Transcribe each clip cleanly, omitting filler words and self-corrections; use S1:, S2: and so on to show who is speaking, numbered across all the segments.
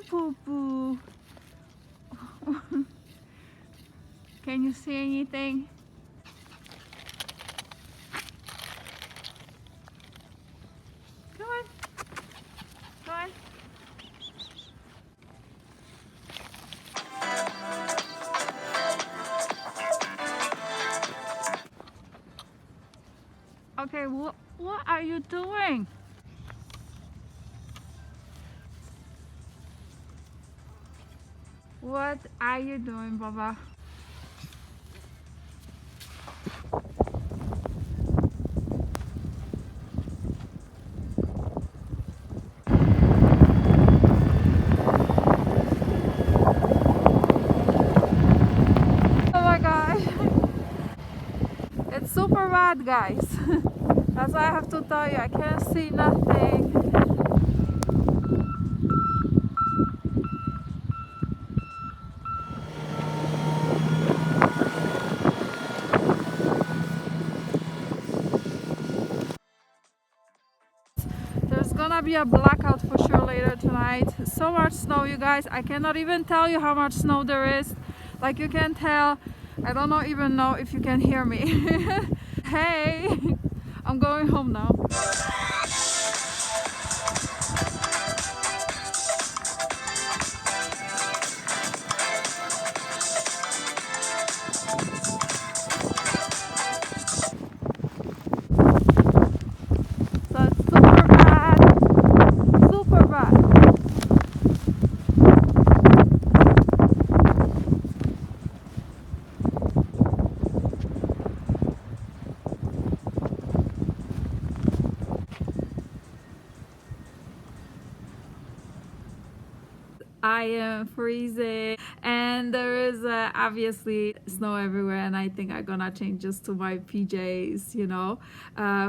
S1: Poo Poo. Can you see anything? Come on. Come on. Okay, what are you doing? What are you doing, Baba? Oh my gosh. It's super bad, guys. That's why I have to tell you, I can't see nothing. There's gonna be a blackout for sure later tonight. So much snow, you guys. I cannot even tell you how much snow there is. Like you can tell, I don't even know if you can hear me. Hey, I'm going home now. So it's super bad, super bad. I am freezing and there is obviously snow everywhere, and I think I'm gonna change just to my PJs,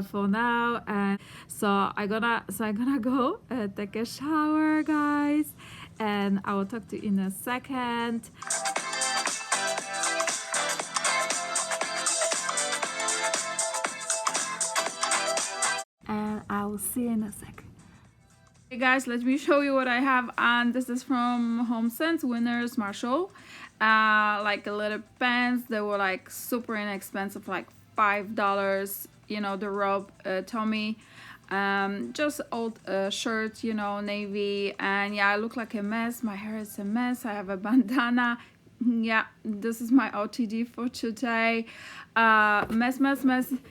S1: for now. And so I'm gonna go take a shower, guys, and I will talk to you in a second. And I will see you in a second. Hey guys, let me show you what I have on. This is from HomeSense Winners Marshall. Like a little pants. They were like super inexpensive, like $5. The robe Tommy. Just old shirt, navy. And yeah, I look like a mess. My hair is a mess. I have a bandana. Yeah, this is my OTD for today. Mess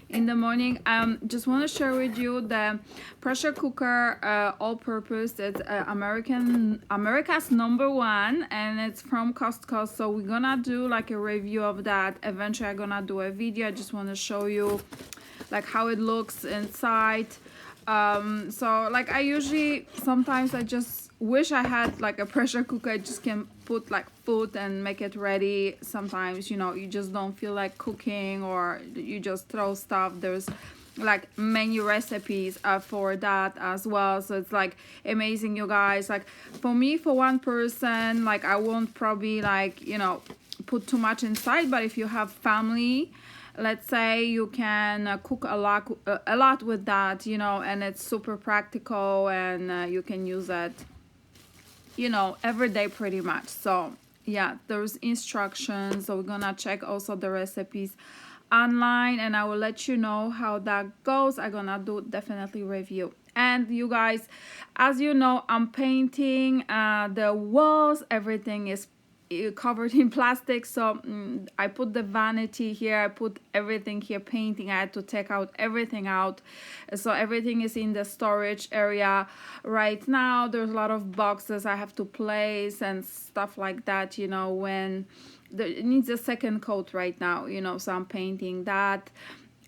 S1: in the morning. Just want to share with you the pressure cooker, all purpose. It's America's #1, and it's from Costco. So we're gonna do like a review of that. Eventually I'm gonna do a video. I just want to show you like how it looks inside. So like sometimes I just wish I had like a pressure cooker. I just can put like food and make it ready. Sometimes you just don't feel like cooking, or you just throw stuff. There's like many recipes for that as well, so it's like amazing, you guys. Like for me, for one person, like I won't probably like put too much inside, but if you have family, let's say, you can cook a lot with that, and it's super practical, and you can use it every day pretty much. So yeah, there's instructions, so we're gonna check also the recipes online, and I will let you know how that goes. I'm gonna do definitely review. And you guys, as you know, I'm painting the walls. Everything is covered in plastic, so I put the vanity here, I put everything here painting. I had to take everything out, so everything is in the storage area right now. There's a lot of boxes I have to place and stuff like that, when it needs a second coat right now, so I'm painting that.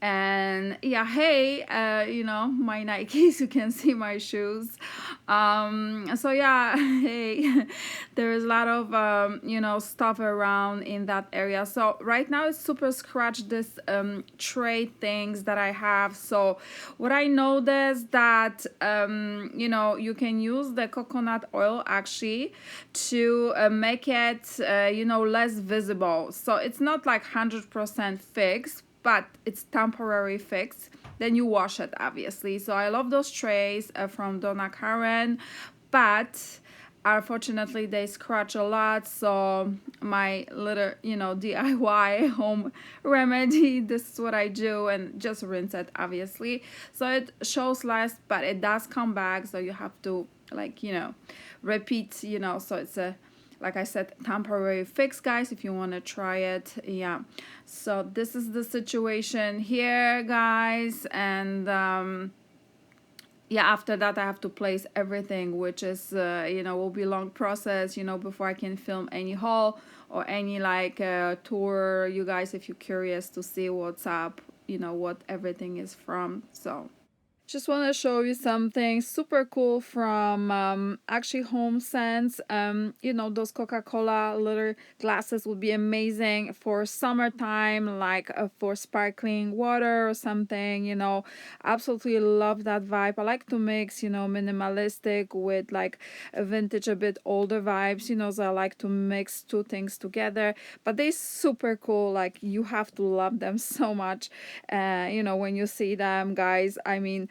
S1: And yeah, hey, my Nikes, you can see my shoes. So yeah, hey, there is a lot of stuff around in that area. So right now it's super scratched, this tray things that I have. So what I noticed that you can use the coconut oil actually to make it less visible. So it's not like 100% fixed, but it's temporary fix. Then you wash it, obviously. So I love those trays from Donna Karen, but Unfortunately, they scratch a lot, so my little, DIY home remedy, this is what I do, and just rinse it, obviously. So it shows less, but it does come back, so you have to, like, repeat, so it's a, like I said, temporary fix, guys, if you want to try it. Yeah, so this is the situation here, guys, and yeah, after that I have to place everything, which is will be a long process, before I can film any haul or any like tour, you guys, if you're curious to see what's up, what everything is from. So just want to show you something super cool from actually Home Sense. Those Coca-Cola little glasses would be amazing for summertime, like for sparkling water or something. Absolutely love that vibe. I like to mix, minimalistic with like a vintage, a bit older vibes. So I like to mix two things together. But they're super cool. Like, you have to love them so much. When you see them, guys. I mean,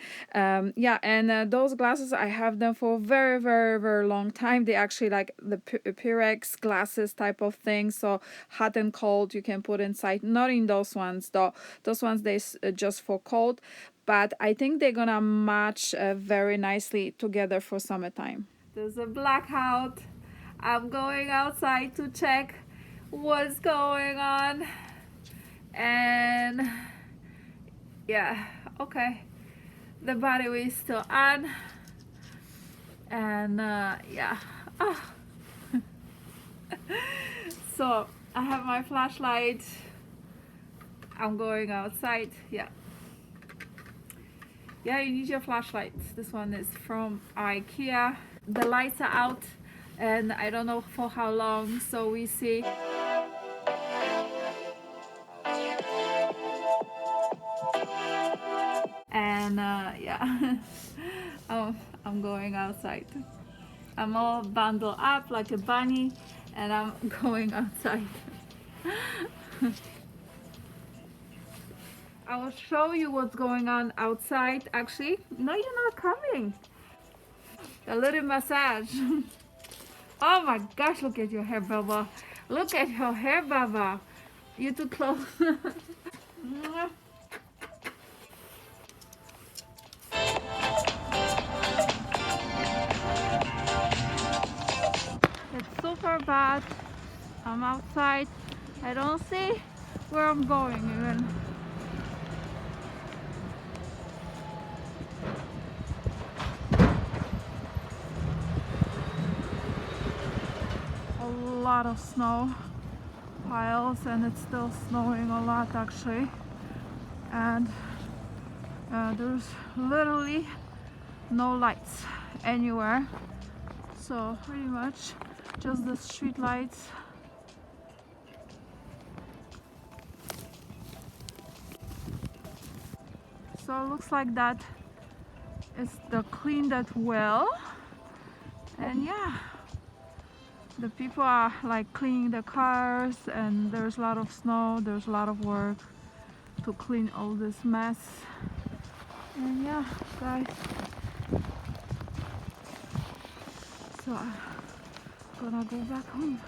S1: yeah, and those glasses, I have them for a very, very, very long time. They actually like the Pyrex glasses type of thing, so hot and cold you can put inside. Not in those ones though. Those ones, they just for cold, but I think they're gonna match very nicely together for summertime. There's a blackout. I'm going outside to check what's going on, and yeah, okay, the battery is still on, and yeah. Oh. So I have my flashlight. I'm going outside. Yeah, you need your flashlight. This one is from IKEA. The lights are out, and I don't know for how long, so we see. And yeah. Oh, I'm going outside. I'm all bundled up like a bunny, and I'm going outside. I will show you what's going on outside. Actually, no, you're not coming. A little massage. Oh my gosh, look at your hair, Baba. Look at your hair, Baba. You're too close. It's super bad. I'm outside. I don't see where I'm going even. A lot of snow piles, and it's still snowing a lot actually. And there's literally no lights anywhere. So pretty much just the street lights. So it looks like that is the clean that well, and yeah, the people are like cleaning the cars, and there's a lot of snow, there's a lot of work to clean all this mess. And yeah, guys, so I'm gonna go back home.